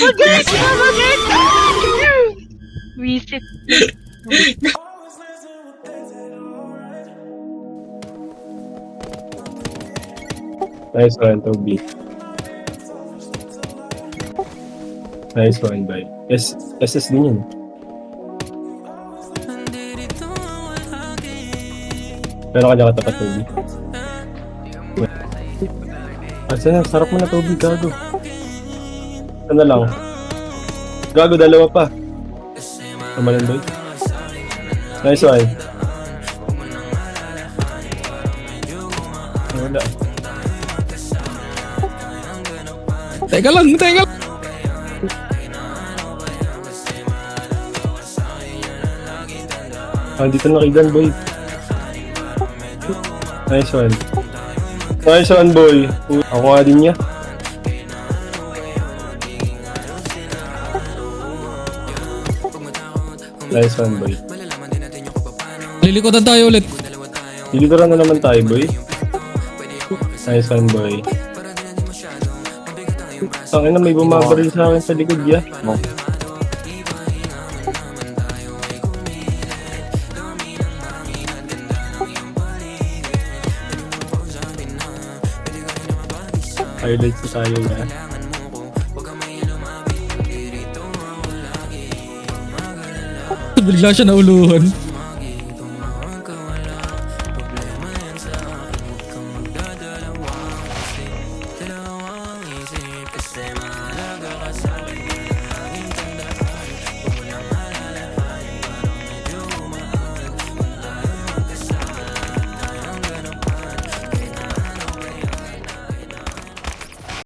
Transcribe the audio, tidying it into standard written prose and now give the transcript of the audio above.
Bagay! Bagay! Visit. Nice one, Toby. Nice one, bye. SS din yun. Pero kanya katapat, Toby. Asa na, sarap mo na, Toby, gago. Ano lang. Gago, dalawa pa. Kamalan, boy. Nice one. Wala. Teka lang, teka lang. Dito na kidan, boy. Nice one. Nice one, boy. Ako nga din niya. Nice one, boy. Lilikotan tayo ulit. Dilikuran na naman tayo, boy. Nice one, boy. Tangin na, may bumabaril sa akin sa likod, ya. Highlights na tayo, ya. Bigla siya nauluhan.